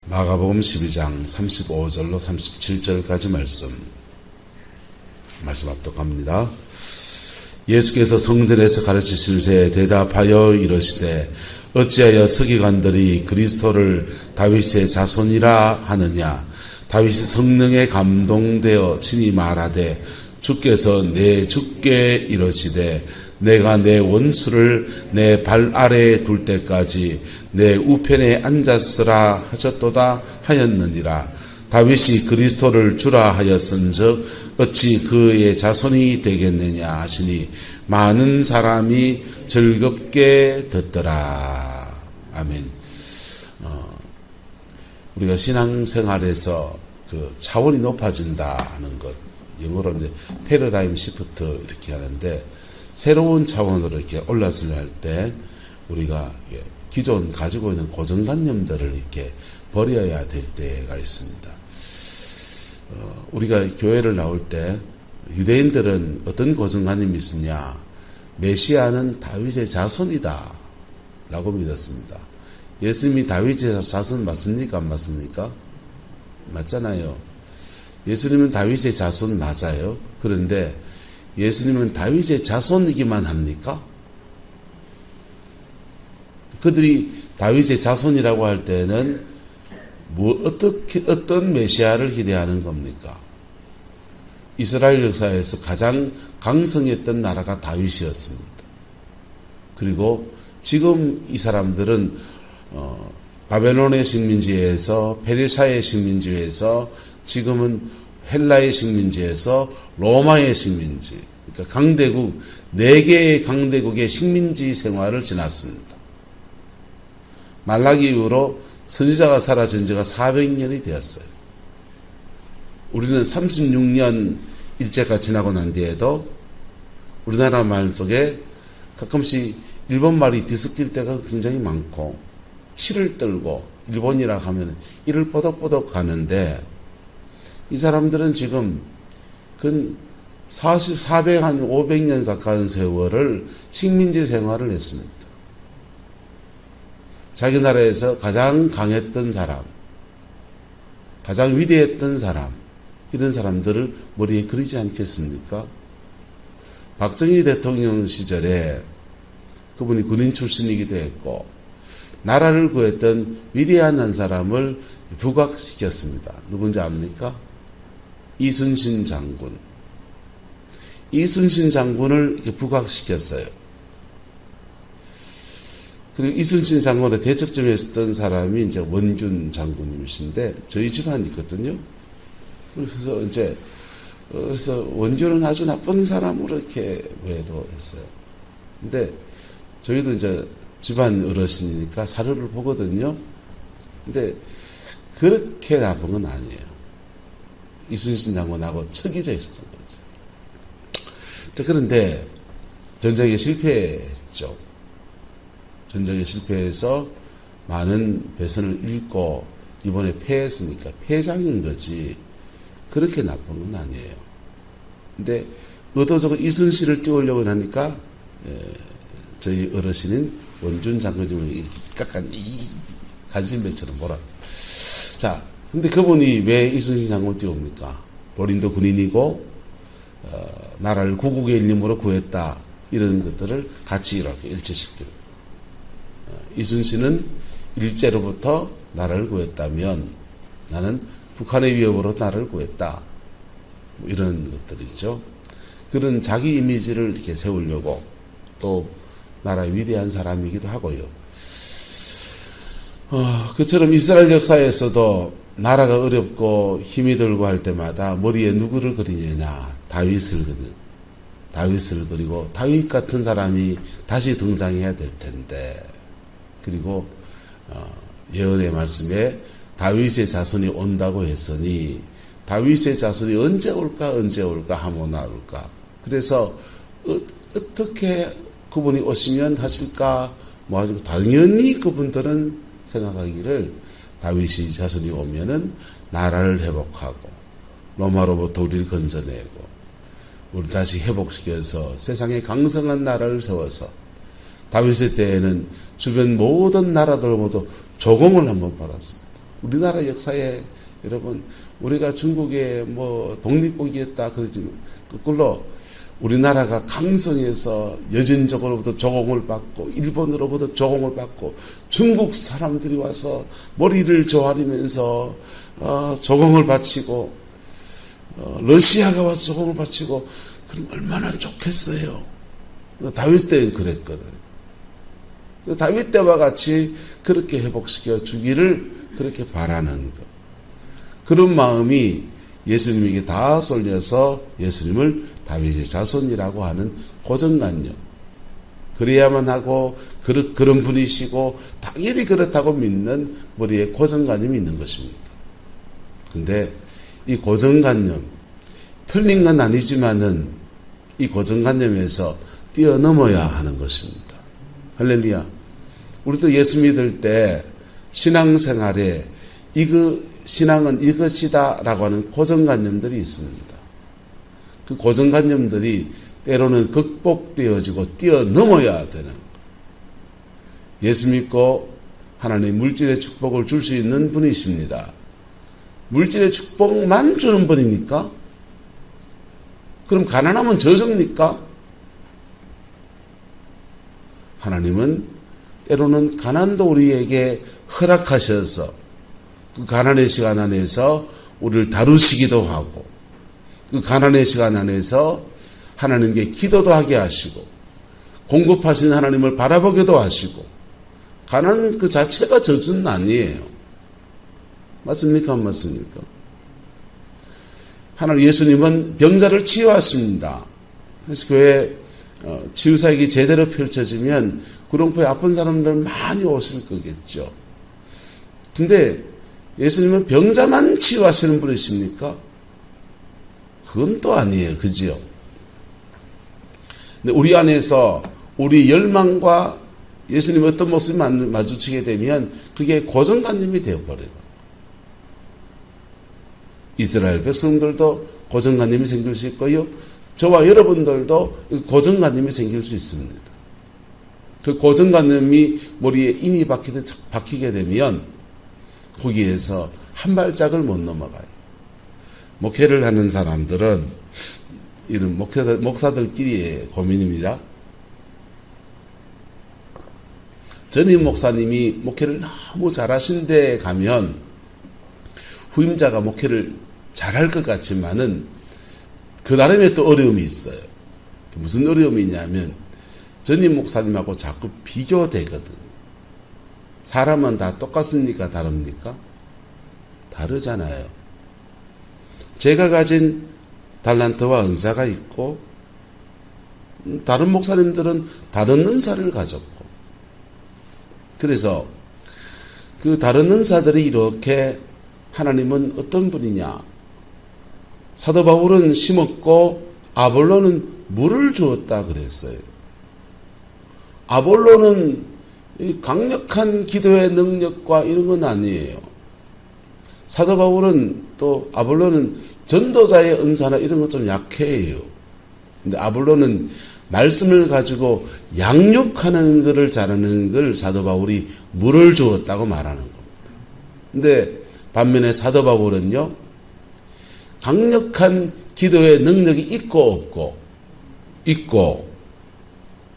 마가복음 12장 35절로 37절까지 말씀 압독합니다. 예수께서 성전에서 가르치실새 대답하여 이르시되 어찌하여 서기관들이 그리스도를 다윗의 자손이라 하느냐. 다윗이 성령에 감동되어 친히 말하되 주께서 내 주께 이르시되 내가 내 원수를 내 발 아래에 둘 때까지 내 우편에 앉았으라 하셨도다 하였느니라. 다윗이 그리스도를 주라 하였은즉 어찌 그의 자손이 되겠느냐 하시니 많은 사람이 즐겁게 듣더라. 아멘. 우리가 신앙생활에서 그 차원이 높아진다 하는 것, 영어로 이제 패러다임 시프트 이렇게 하는데, 새로운 차원으로 이렇게 올랐을 때 우리가 기존 가지고 있는 고정관념들을 이렇게 버려야 될 때가 있습니다. 우리가 교회를 나올 때 유대인들은 어떤 고정관념이 있으냐? 메시아는 다윗의 자손이다 라고 믿었습니다. 예수님이 다윗의 자손 맞습니까? 안 맞습니까? 맞잖아요. 예수님은 다윗의 자손 맞아요. 그런데 예수님은 다윗의 자손이기만 합니까? 그들이 다윗의 자손이라고 할 때는 어떤 메시아를 기대하는 겁니까? 이스라엘 역사에서 가장 강성했던 나라가 다윗이었습니다. 그리고 지금 이 사람들은 바벨론의 식민지에서, 페르시아의 식민지에서, 지금은 헬라의 식민지에서 로마의 식민지, 그러니까 강대국, 4개의 강대국의 식민지 생활을 지났습니다. 말라기 이후로 선지자가 사라진 지가 400년이 되었어요. 우리는 36년 일제가 지나고 난 뒤에도 우리나라 말 속에 가끔씩 일본 말이 뒤섞일 때가 굉장히 많고, 치를 떨고 일본이라 하면 이를 뽀덕뽀덕 가는데, 이 사람들은 지금 근 500년 가까운 세월을 식민지 생활을 했습니다. 자기 나라에서 가장 강했던 사람, 가장 위대했던 사람, 이런 사람들을 머리에 그리지 않겠습니까? 박정희 대통령 시절에 그분이 군인 출신이기도 했고, 나라를 구했던 위대한 한 사람을 부각시켰습니다. 누군지 압니까? 이순신 장군. 이순신 장군을 이렇게 부각시켰어요. 그리고 이순신 장군의 대척점에 있었던 사람이 이제 원균 장군님이신데, 저희 집안이거든요. 그래서 원균은 아주 나쁜 사람으로 이렇게 외도했어요. 근데 저희도 이제 집안 어르신이니까 사료를 보거든요. 근데 그렇게 나쁜 건 아니에요. 이순신 장군하고 척이져 있었던 거죠. 자, 그런데 전쟁에 실패했죠. 전쟁에 실패해서 많은 배선을 잃고 이번에 패했으니까 패장인 거지, 그렇게 나쁜 건 아니에요. 근데 의도적으로 이순신을 띄우려고 하니까 저희 어르신인 원준 장군님을 약간 간신배처럼 몰았죠. 자, 근데 그분이 왜 이순신 장군을 띄웁니까? 본인도 군인이고 나라를 구국의 일념으로 구했다, 이런 것들을 같이 이렇게 일치시키고, 이순신은 일제로부터 나라를 구했다면 나는 북한의 위협으로 나라를 구했다, 뭐 이런 것들이죠. 그런 자기 이미지를 이렇게 세우려고, 또 나라의 위대한 사람이기도 하고요. 그처럼 이스라엘 역사에서도 나라가 어렵고 힘이 들고 할 때마다 머리에 누구를 그리느냐? 다윗을 그리고 다윗 같은 사람이 다시 등장해야 될 텐데, 그리고 예언의 말씀에 다윗의 자손이 온다고 했으니, 다윗의 자손이 언제 올까 하모나 올까. 그래서 어떻게 그분이 오시면 하실까, 뭐 하시고, 당연히 그분들은 생각하기를 다윗의 자손이 오면은 나라를 회복하고 로마로부터 우리를 건져내고 우리 다시 회복시켜서 세상에 강성한 나라를 세워서, 다윗의 때에는 주변 모든 나라들 모두 조공을 한번 받았습니다. 우리나라 역사에 여러분 우리가 중국의 뭐 독립국이었다 그러지만 거꾸로 우리나라가 강성해서 여진족으로부터 조공을 받고 일본으로부터 조공을 받고 중국 사람들이 와서 머리를 조아리면서 조공을 바치고 러시아가 와서 조공을 바치고 그럼 얼마나 좋겠어요. 다윗 때는 그랬거든. 다윗 때와 같이 그렇게 회복시켜 주기를 그렇게 바라는 것. 그런 마음이 예수님에게 다 쏠려서 예수님을 다윗의 자손이라고 하는 고정관념. 그래야만 하고 그런 분이시고 당연히 그렇다고 믿는 머리에 고정관념이 있는 것입니다. 근데 이 고정관념 틀린 건 아니지만은 이 고정관념에서 뛰어넘어야 하는 것입니다. 할렐루야. 우리도 예수 믿을 때 신앙생활에 신앙은 이것이다 라고 하는 고정관념들이 있습니다. 그 고정관념들이 때로는 극복되어지고 뛰어넘어야 되는 것. 예수 믿고 하나님 물질의 축복을 줄 수 있는 분이십니다. 물질의 축복만 주는 분입니까? 그럼 가난하면 저주입니까? 하나님은 때로는 가난도 우리에게 허락하셔서 그 가난의 시간 안에서 우리를 다루시기도 하고 그 가난의 시간 안에서 하나님께 기도도 하게 하시고 공급하신 하나님을 바라보기도 하시고 가난 그 자체가 저주는 아니에요. 맞습니까? 안 맞습니까? 하나님 예수님은 병자를 치유하십니다. 그래서 교회 치유사역이 제대로 펼쳐지면 구룡포에 아픈 사람들 많이 오실 거겠죠. 근데 예수님은 병자만 치유하시는 분이십니까? 그건 또 아니에요. 그지요? 근데 우리 안에서 우리 열망과 예수님 어떤 모습이 마주치게 되면 그게 고정관념이 되어버려요. 이스라엘 백성들도 고정관념이 생길 수 있고요. 저와 여러분들도 고정관념이 생길 수 있습니다. 그 고정관념이 머리에 인이 박히게 되면 거기에서 한 발짝을 못 넘어가요. 목회를 하는 사람들은 이런 목사들끼리의 고민입니다. 전임 목사님이 목회를 너무 잘하신 데 가면 후임자가 목회를 잘할 것 같지만은 그 나름의 또 어려움이 있어요. 무슨 어려움이 있냐면 전임 목사님하고 자꾸 비교되거든. 사람은 다 똑같습니까? 다릅니까? 다르잖아요. 제가 가진 달란트와 은사가 있고 다른 목사님들은 다른 은사를 가졌고 그래서 그 다른 은사들이 이렇게 하나님은 어떤 분이냐? 사도 바울은 심었고 아볼로는 물을 주었다 그랬어요. 아볼로는 강력한 기도의 능력과 이런 건 아니에요. 사도 바울은 또 아볼로는 전도자의 은사나 이런 것 좀 약해요. 근데 아볼로는 말씀을 가지고 양육하는 것을 잘하는 걸 사도 바울이 물을 주었다고 말하는 겁니다. 근데 반면에 사도 바울은요, 강력한 기도의 능력이 있고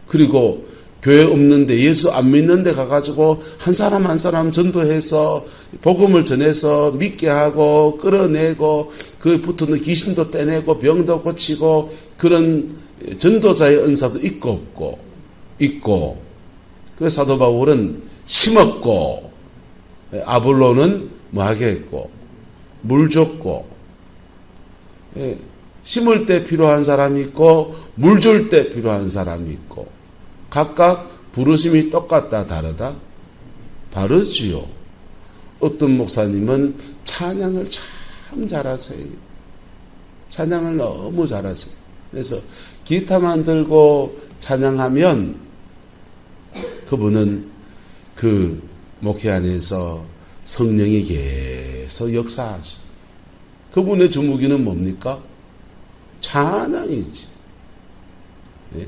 그리고 교회 없는데 예수 안 믿는데 가가지고 한 사람 한 사람 전도해서 복음을 전해서 믿게 하고 끌어내고 그 붙는 귀신도 떼내고 병도 고치고 그런 전도자의 은사도 있고 그래서 사도 바울은 심었고 아볼로는 뭐하게 했고 물 줬고 심을 때 필요한 사람이 있고 물 줄 때 필요한 사람이 있고 각각 부르심이 똑같다 다르다? 다르지요. 어떤 목사님은 찬양을 참 잘하세요. 찬양을 너무 잘하세요. 그래서 기타만 들고 찬양하면 그분은 그 목회 안에서 성령이 계속 역사하죠. 그분의 주무기는 뭡니까? 찬양이지. 네.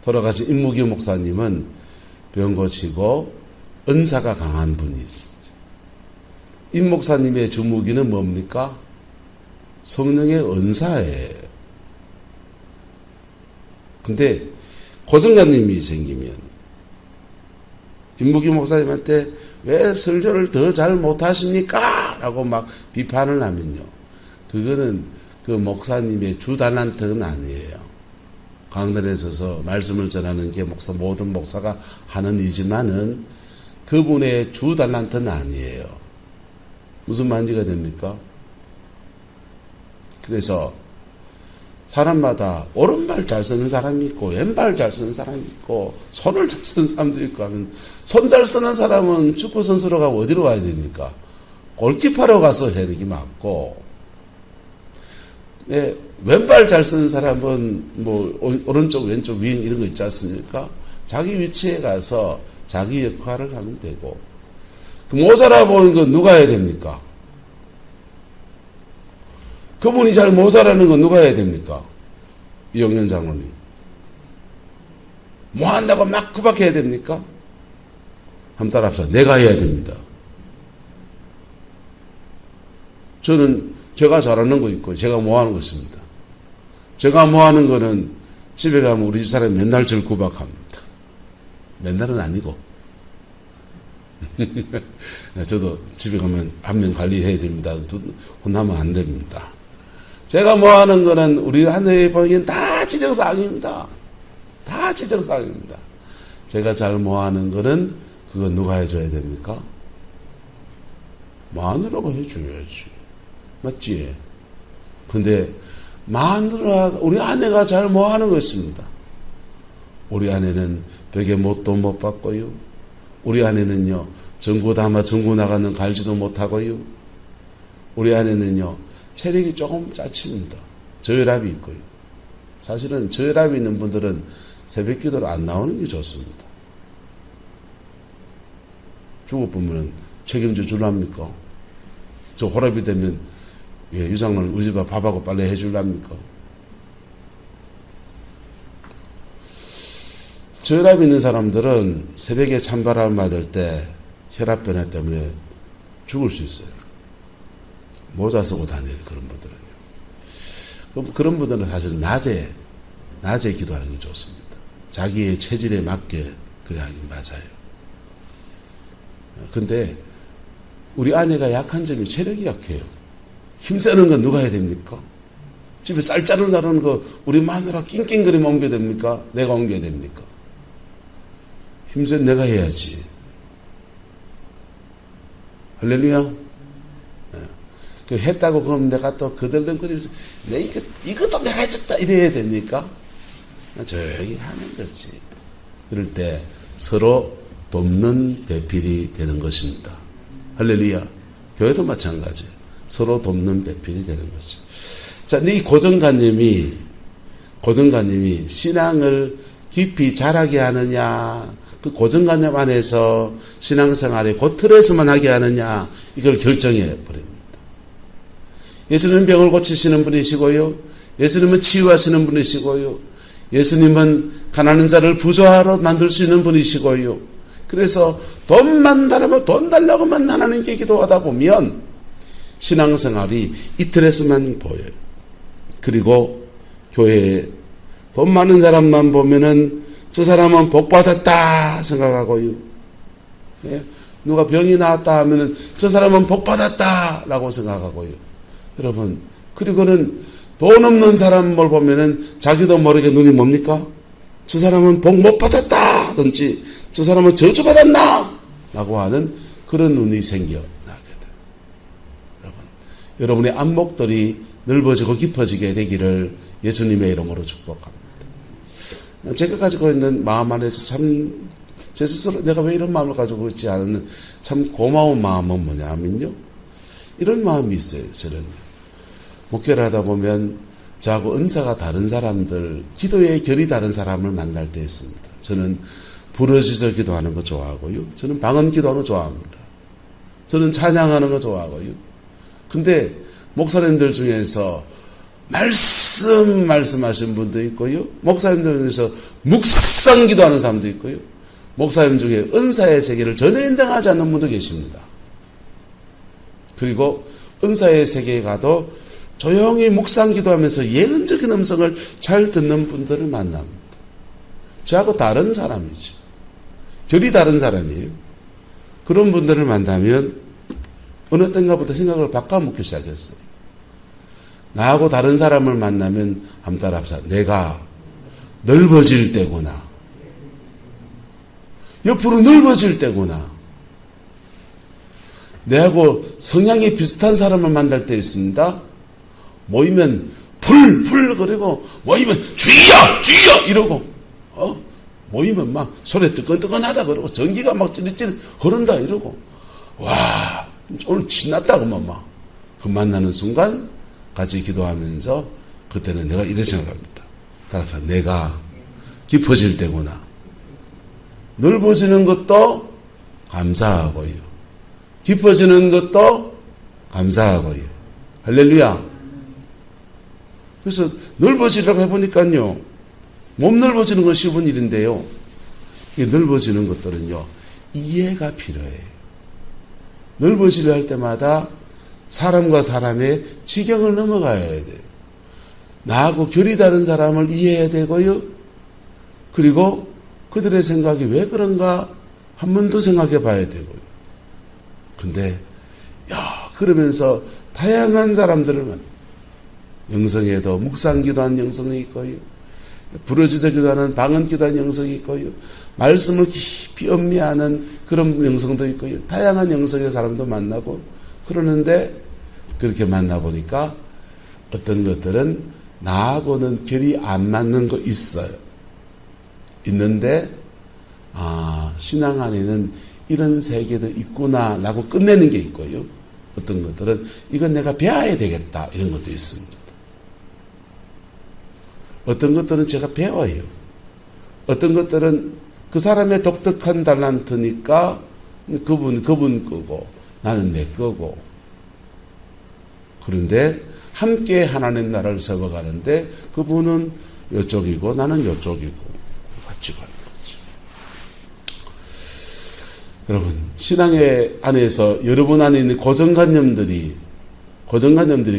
돌아가신 임무기 목사님은 병 고치고 은사가 강한 분이시죠. 임 목사님의 주무기는 뭡니까? 성령의 은사예요. 근데 고정관념이 생기면 임무기 목사님한테 왜 설교를 더 잘 못하십니까? 라고 막 비판을 하면요. 그거는 그 목사님의 주 달란트는 아니에요. 강단에 서서 말씀을 전하는 게 모든 목사가 하는 일이지만은 그분의 주 달란트는 아니에요. 무슨 말인지가 됩니까? 그래서 사람마다 오른발 잘 쓰는 사람이 있고 왼발 잘 쓰는 사람이 있고 손을 잘 쓰는 사람도 있고 하면 손 잘 쓰는 사람은 축구 선수로 가고 어디로 가야 됩니까? 골키퍼로 가서 해야 되기 맞고, 네, 왼발 잘 쓰는 사람은 뭐 오른쪽 왼쪽 윙 이런 거 있지 않습니까? 자기 위치에 가서 자기 역할을 하면 되고, 그 모자라 보는 건 누가 해야 됩니까? 그분이 잘 모자라는 건 누가 해야 됩니까? 이영현 장로님. 뭐 한다고 막 구박해야 됩니까? 한번 따라합시다. 내가 해야 됩니다. 저는 제가 잘하는 거 있고 제가 뭐 하는 거 있습니다. 제가 뭐 하는 거는 집에 가면 우리 집 사람이 맨날 절 구박합니다. 맨날은 아니고. 저도 집에 가면 안면 관리해야 됩니다. 혼나면 안 됩니다. 제가 뭐 하는 거는 우리 하늘에 보기엔 다 지적사항입니다. 다 지적사항입니다. 제가 잘 뭐 하는 거는 그건 누가 해줘야 됩니까? 마누라가 해줘야지. 맞지? 근데 마누라, 우리 아내가 잘 뭐 하는 거 있습니다. 우리 아내는 벽에 못도 못 받고요. 우리 아내는요, 전구 담아 전구 나가는 갈지도 못하고요. 우리 아내는요, 체력이 조금 짜칩니다. 저혈압이 있고요. 사실은 저혈압이 있는 분들은 새벽 기도를 안 나오는 게 좋습니다. 죽어보면 책임져 줄랍니까? 저 호랍이 되면 유장로는 우리 집에 밥하고 빨래 해줄랍니까? 저혈압 있는 사람들은 새벽에 찬바람 맞을 때 혈압 변화 때문에 죽을 수 있어요. 모자 쓰고 다녀요, 그런 분들은요. 그런 분들은 사실 낮에 기도하는 게 좋습니다. 자기의 체질에 맞게 그래야 하는 게 맞아요. 근데 우리 아내가 약한 점이 체력이 약해요. 힘쓰는 건 누가 해야 됩니까? 집에 쌀자루 나르는 거 우리 마누라 낑낑거리면 옮겨야 됩니까? 내가 옮겨야 됩니까? 힘쓰는 내가 해야지. 할렐루야. 그 했다고 그럼 내가 또 그들렁거리면서 이것도 내가 해줬다 이래야 됩니까? 조용히 하는 거지. 그럴 때 서로 돕는 배필이 되는 것입니다. 할렐루야. 교회도 마찬가지. 서로 돕는 배필이 되는 거죠. 자, 네 고정관념이 신앙을 깊이 자라게 하느냐, 그 고정관념 안에서 신앙생활에 그 틀에서만 하게 하느냐, 이걸 결정해 버립니다. 예수님은 병을 고치시는 분이시고요. 예수님은 치유하시는 분이시고요. 예수님은 가난한 자를 부자로 만들 수 있는 분이시고요. 그래서 돈만 달라고 돈 달라고만 하나님께 기도하다 보면 신앙생활이 이틀에서만 보여요. 그리고 교회에 돈 많은 사람만 보면은 저 사람은 복 받았다 생각하고요. 예? 누가 병이 나았다 하면은 저 사람은 복 받았다라고 생각하고요. 여러분, 그리고는 돈 없는 사람을 보면은 자기도 모르게 눈이 뭡니까? 저 사람은 복 못 받았다든지 저 사람은 저주받았나? 라고 하는 그런 눈이 생겨나게 돼요. 여러분의 안목들이 넓어지고 깊어지게 되기를 예수님의 이름으로 축복합니다. 제가 가지고 있는 마음 안에서 참 제 스스로 내가 왜 이런 마음을 가지고 있지 않은 참 고마운 마음은 뭐냐면요. 이런 마음이 있어요. 저는 목회를 하다 보면 저하고 은사가 다른 사람들, 기도의 결이 다른 사람을 만날 때 있습니다. 저는 부르짖어 기도하는 거 좋아하고요. 저는 방언 기도하는 거 좋아합니다. 저는 찬양하는 거 좋아하고요. 근데 목사님들 중에서 말씀하신 분도 있고요. 목사님들 중에서 묵상 기도하는 사람도 있고요. 목사님 중에 은사의 세계를 전혀 인정하지 않는 분도 계십니다. 그리고 은사의 세계에 가도 조용히 묵상 기도하면서 예언적인 음성을 잘 듣는 분들을 만납니다. 저하고 다른 사람이죠. 결이 다른 사람이에요. 그런 분들을 만나면 어느 때인가부터 생각을 바꿔먹기 시작했어요. 나하고 다른 사람을 만나면 한번 따라합시다. 내가 넓어질 때구나. 옆으로 넓어질 때구나. 내하고 성향이 비슷한 사람을 만날 때 있습니다. 모이면 불 그리고 모이면 주여 이러고 모이면 막 소리 뜨끈뜨끈하다 그러고 전기가 막 찌릿찌릿 흐른다 이러고 와 오늘 신났다고만 막 그 만나는 순간 같이 기도하면서 그때는 내가 이렇게 생각합니다. 따라서 내가 깊어질 때구나. 넓어지는 것도 감사하고요. 깊어지는 것도 감사하고요. 할렐루야. 그래서 넓어지려고 해보니까요. 몸 넓어지는 건 쉬운 일인데요. 이 넓어지는 것들은요. 이해가 필요해요. 넓어지려 할 때마다 사람과 사람의 지경을 넘어가야 돼요. 나하고 결이 다른 사람을 이해해야 되고요. 그리고 그들의 생각이 왜 그런가 한 번 더 생각해 봐야 되고요. 근데 그러면서 다양한 사람들을 만나. 영성에도 묵상 기도하는 영성이 있고요. 부르짖어 기도하는 방언 기도하는 영성이 있고요. 말씀을 깊이 음미하는 그런 영성도 있고요. 다양한 영성의 사람도 만나고 그러는데 그렇게 만나보니까 어떤 것들은 나하고는 결이 안 맞는 거 있어요. 있는데 신앙 안에는 이런 세계도 있구나라고 끝내는 게 있고요. 어떤 것들은 이건 내가 배워야 되겠다 이런 것도 있습니다. 어떤 것들은 제가 배워요. 어떤 것들은 그 사람의 독특한 달란트니까 그분 거고 나는 내 거고. 그런데 함께 하나님 나라를 세워가는데 그분은 이쪽이고 나는 이쪽이고 같이 가는 거죠. 여러분 신앙의 안에서 여러분 안에 있는 고정관념들이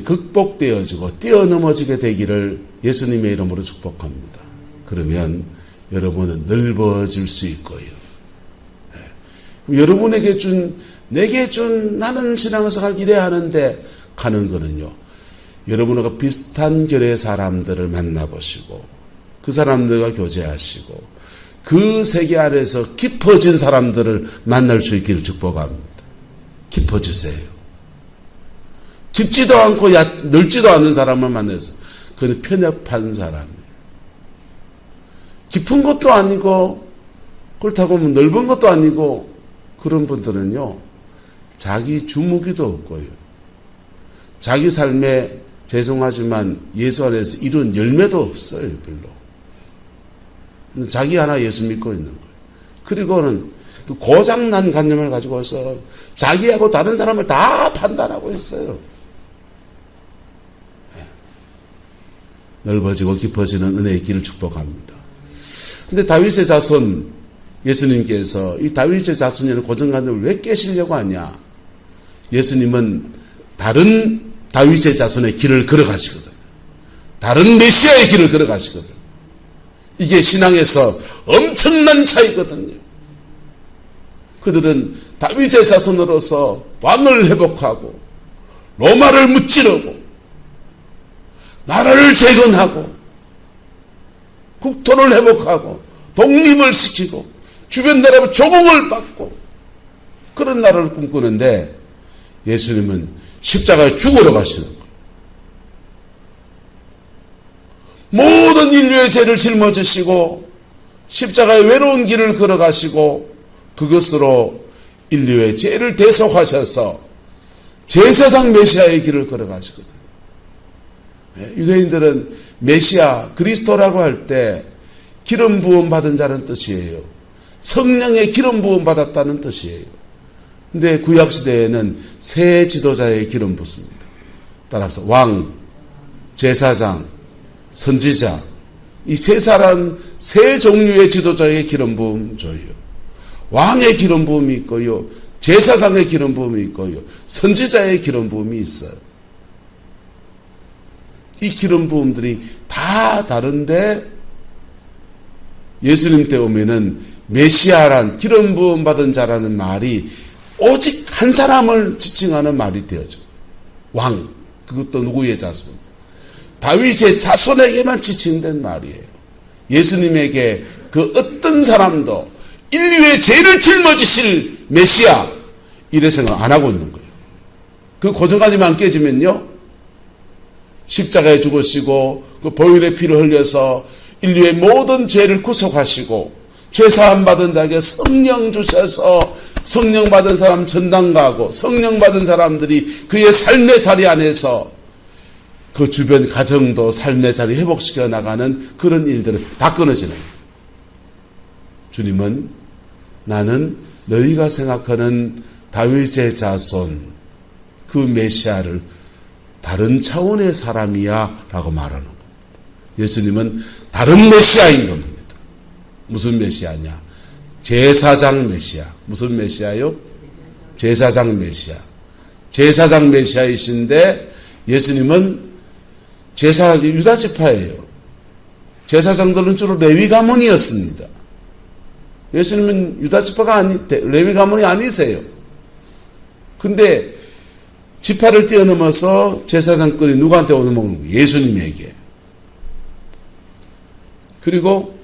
극복되어지고 뛰어넘어지게 되기를 예수님의 이름으로 축복합니다. 그러면 여러분은 넓어질 수 있고요. 여러분에게 내게 준 나는 신앙생활 이래야 하는데 가는 거는요. 여러분과 비슷한 결의 사람들을 만나보시고 그 사람들과 교제하시고 그 세계 안에서 깊어진 사람들을 만날 수 있기를 축복합니다. 깊어지세요. 깊지도 않고 넓지도 않은 사람을 만나서 그는 편협한 사람이에요. 깊은 것도 아니고 그렇다고 넓은 것도 아니고 그런 분들은요. 자기 주무기도 없고요. 자기 삶에 죄송하지만 예수 안에서 이룬 열매도 없어요. 별로. 자기 하나 예수 믿고 있는 거예요. 그리고는 그 고장난 관념을 가지고서 자기하고 다른 사람을 다 판단하고 있어요. 넓어지고 깊어지는 은혜의 길을 축복합니다. 근데 다윗의 자손 예수님께서 이 다윗의 자손이라는 고정관념을 왜 깨시려고 하냐? 예수님은 다른 다윗의 자손의 길을 걸어가시거든요. 다른 메시아의 길을 걸어가시거든요. 이게 신앙에서 엄청난 차이거든요. 그들은 다윗의 자손으로서 왕을 회복하고 로마를 무찌르고 나라를 재건하고 국토를 회복하고 독립을 시키고 주변 나라로 조공을 받고 그런 나라를 꿈꾸는데 예수님은 십자가에 죽으러 가시는 거예요. 모든 인류의 죄를 짊어지시고 십자가의 외로운 길을 걸어가시고 그것으로 인류의 죄를 대속하셔서 제사장 메시아의 길을 걸어가시거든요. 유대인들은 메시아, 그리스도라고 할 때 기름 부음 받은 자는 뜻이에요. 성령의 기름 부음 받았다는 뜻이에요. 근데 구약시대에는 세 지도자의 기름 붓습니다. 따라서 왕, 제사장, 선지자 이 세 사람, 세 종류의 지도자의 기름 부음 줘요. 왕의 기름 부음이 있고요. 제사장의 기름 부음이 있고요. 선지자의 기름 부음이 있어요. 이 기름 부음들이 다 다른데 예수님 때 오면은 메시아란 기름 부음 받은 자라는 말이 오직 한 사람을 지칭하는 말이 되어져. 왕. 그것도 누구의 자손? 다윗의 자손에게만 지칭된 말이에요. 예수님에게 그 어떤 사람도 인류의 죄를 짊어지실 메시아 이래 생각 안 하고 있는 거예요. 그 고정관념만 깨지면요, 십자가에 죽으시고 그 보혈의 피를 흘려서 인류의 모든 죄를 구속하시고 죄사함 받은 자에게 성령 주셔서 성령 받은 사람 전당 가고 성령 받은 사람들이 그의 삶의 자리 안에서 그 주변 가정도 삶의 자리 회복시켜 나가는 그런 일들은 다 끊어지는 거예요. 주님은 나는 너희가 생각하는 다윗의 자손 그 메시아를 다른 차원의 사람이야 라고 말하는 겁니다. 예수님은 다른 메시아인 겁니다. 무슨 메시아냐? 제사장 메시아. 무슨 메시아요? 제사장 메시아. 제사장 메시아이신데 예수님은 유다 지파예요. 제사장들은 주로 레위 가문이었습니다. 예수님은 유다 지파가 레위 가문이 아니세요. 근데 지파를 뛰어넘어서 제사장권이 누구한테 오는 거예요? 예수님에게. 그리고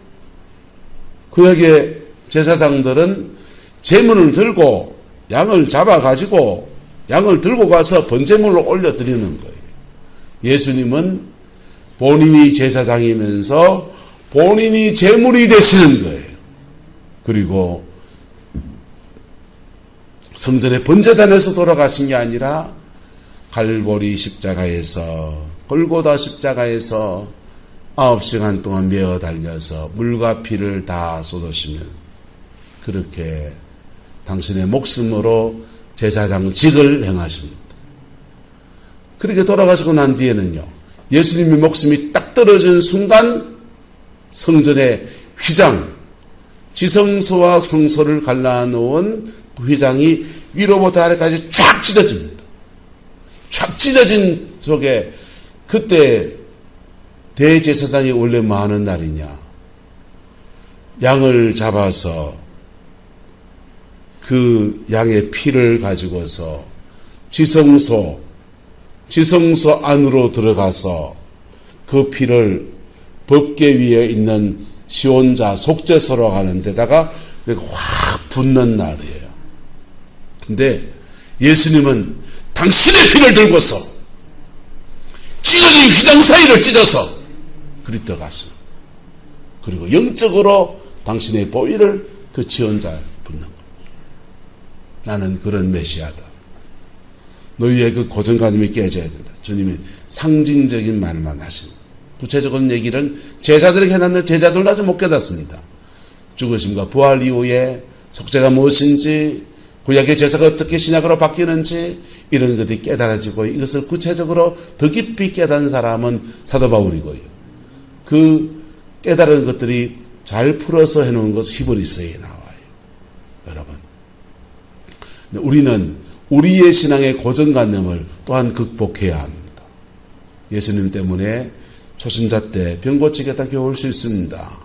그에게 제사장들은 제물을 들고 양을 잡아가지고 양을 들고 가서 번제물로 올려드리는 거예요. 예수님은 본인이 제사장이면서 본인이 제물이 되시는 거예요. 그리고 성전의 번제단에서 돌아가신 게 아니라 갈보리 십자가에서 골고다 십자가에서 9시간 동안 메어 달려서 물과 피를 다 쏟으시면 그렇게 당신의 목숨으로 제사장직을 행하십니다. 그렇게 돌아가시고 난 뒤에는요, 예수님의 목숨이 딱 떨어진 순간 성전의 휘장, 지성소와 성소를 갈라놓은 그 휘장이 위로부터 아래까지 쫙 찢어집니다. 쫙 찢어진 속에 그때 대제사장이 원래 뭐 하는 날이냐? 양을 잡아서 그 양의 피를 가지고서 지성소 안으로 들어가서 그 피를 법궤 위에 있는 시온자 속죄소로 가는 데다가 확 붓는 날이에요. 근데 예수님은 당신의 피를 들고서 찢어진 휘장 사이를 찢어서 그리 들어갔어요. 그리고 영적으로 당신의 보혈을 그 지원자에 붓는 거예요. 나는 그런 메시아다. 너희의 그 고정관념이 깨져야 된다. 주님이 상징적인 말만 하신 구체적인 얘기를 제자들에게 해놨는데 제자들도 아직 못 깨닫습니다. 죽으심과 부활 이후에 속죄가 무엇인지, 구약의 제사가 어떻게 신약으로 바뀌는지 이런 것들이 깨달아지고 이것을 구체적으로 더 깊이 깨달은 사람은 사도 바울이고요. 그 깨달은 것들이 잘 풀어서 해놓은 것은 히브리서에 나와요. 여러분, 우리는 우리의 신앙의 고정관념을 또한 극복해야 합니다. 예수님 때문에 초신자 때 병 고치겠다 교회 올 수 있습니다.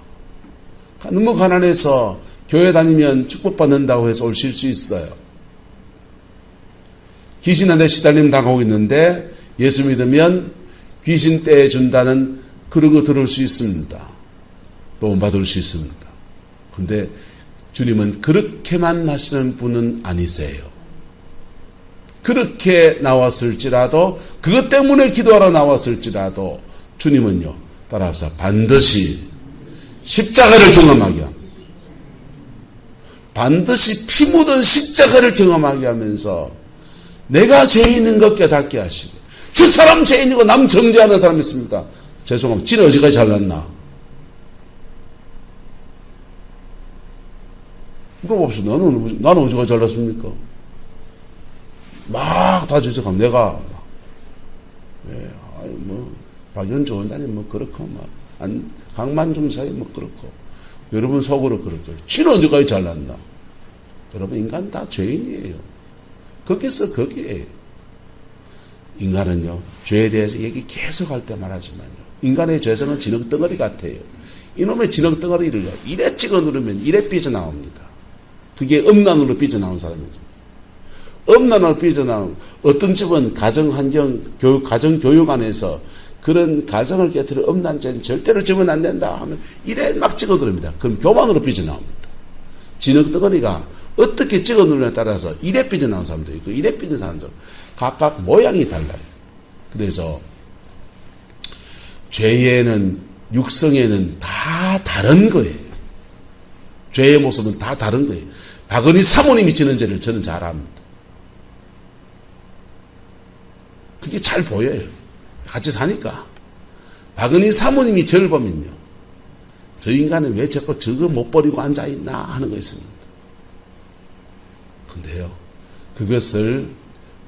너무 가난해서 교회 다니면 축복받는다고 해서 오실 수 있어요. 귀신한테 시달림 당하고 있는데 예수 믿으면 귀신 떼준다는 그런 거 들을 수 있습니다. 도움 받을 수 있습니다. 근데 주님은 그렇게만 하시는 분은 아니세요. 그렇게 나왔을지라도, 그것 때문에 기도하러 나왔을지라도 주님은요, 따라합시다, 반드시 십자가를 경험하게 합니다. 반드시 피 묻은 십자가를 경험하게 하면서 내가 죄인인 것 깨닫게 하시고, 저 사람 죄인이고 남 정죄하는 사람이 있습니다. 죄송합니다. 지는 어디까지 잘났나? 물어봅시다. 나는 어디가 잘났습니까? 막 다 지적하면 내가 박연조 원장이 그렇고 강만중 사이 그렇고 여러분 속으로 그럴 거예요. 지는 어디까지 잘났나? 여러분, 인간 다 죄인이에요. 거기서 거기에요. 인간은요, 죄에 대해서 얘기 계속 할 때 말하지만요, 인간의 죄성은 진흙덩어리 같아요. 이놈의 진흙덩어리를요, 이래 찍어 누르면 이래 삐져나옵니다. 그게 음란으로 삐져나온 사람이죠. 음란으로 삐져나온, 어떤 집은 가정환경, 가정교육 안에서 그런 가정을 깨뜨려 음란죄는 절대로 집은 안 된다 하면 이래 막 찍어 누릅니다. 그럼 교만으로 삐져나옵니다. 진흙덩어리가 어떻게 찍어 누르냐에 따라서 이래 삐져나온 사람도 있고 이래 삐져나온 사람도 각각 모양이 달라요. 그래서 죄에는, 육성에는 다 다른 거예요. 죄의 모습은 다 다른 거예요. 박은희 사모님이 지는 죄를 저는 잘 압니다. 그게 잘 보여요. 같이 사니까. 박은희 사모님이 저를 보면요, 저 인간은 왜 자꾸 저거 못 버리고 앉아있나 하는 거 있습니다. 근데요, 그것을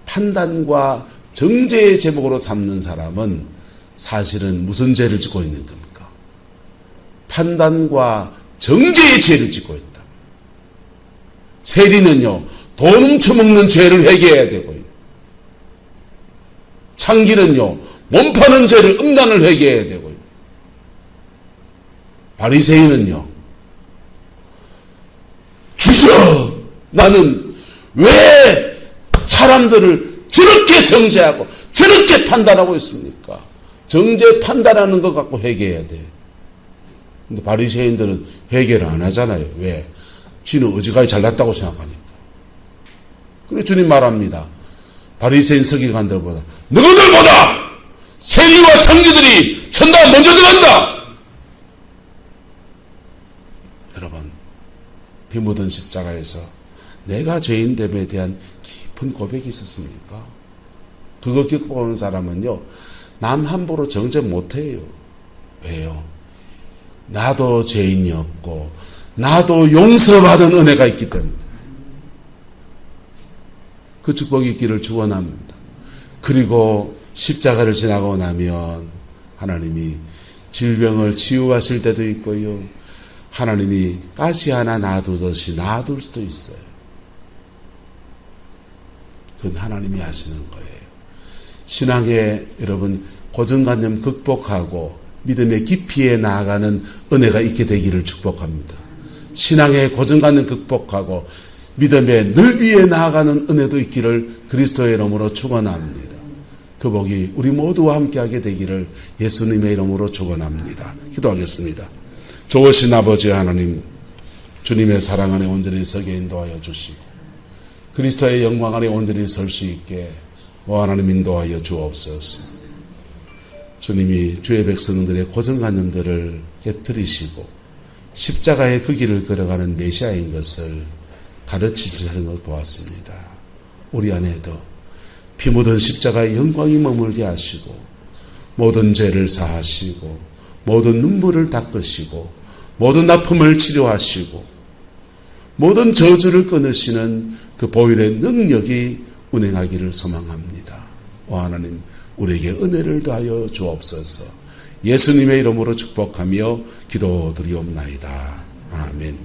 판단과 정죄의 제목으로 삼는 사람은 사실은 무슨 죄를 짓고 있는 겁니까? 판단과 정죄의 죄를 짓고 있다. 세리는요, 돈 훔쳐먹는 죄를 회개해야 되고요. 창기는요, 몸 파는 죄를, 음란을 회개해야 되고요. 바리새인은요, 주여, 나는 왜 사람들을 저렇게 정죄하고 저렇게 판단하고 있습니까? 정죄 판단하는 것 갖고 회개해야 돼. 근데 바리새인들은 회개를 안 하잖아요. 왜? 지는 어지간히 잘났다고 생각하니까. 그래서 주님 말합니다. 바리새인 서기관들보다, 너희들보다 세리와 창기들이 천당 먼저 들어간다. 여러분, 피 묻은 십자가에서 내가 죄인됨에 대한 깊은 고백이 있었습니까? 그거 겪어보는 사람은요, 남 함부로 정죄 못해요. 왜요? 나도 죄인이었고 나도 용서받은 은혜가 있기 때문에. 그 축복이 있기를 축원합니다. 그리고 십자가를 지나고 나면 하나님이 질병을 치유하실 때도 있고요, 하나님이 가시 하나 놔두듯이 놔둘 수도 있어요. 그건 하나님이 하시는 거예요. 신앙에 여러분 고정관념 극복하고 믿음의 깊이에 나아가는 은혜가 있게 되기를 축복합니다. 신앙의 고정관념 극복하고 믿음의 넓이에 나아가는 은혜도 있기를 그리스도의 이름으로 축원합니다. 그 복이 우리 모두와 함께하게 되기를 예수님의 이름으로 축원합니다. 기도하겠습니다. 좋으신 아버지 하나님, 주님의 사랑 안에 온전히 서게 인도하여 주시고 그리스도의 영광 안에 온전히 설 수 있게 하나님 인도하여 주옵소서. 주님이 주의 백성들의 고정관념들을 깨뜨리시고 십자가의 그 길을 걸어가는 메시아인 것을 가르치시는 것 보았습니다. 우리 안에도 피 묻은 십자가의 영광이 머물게 하시고 모든 죄를 사하시고 모든 눈물을 닦으시고 모든 아픔을 치료하시고 모든 저주를 끊으시는 그 보혈의 능력이 운행하기를 소망합니다. 오 하나님, 우리에게 은혜를 더하여 주옵소서. 예수님의 이름으로 축복하며 기도드리옵나이다. 아멘.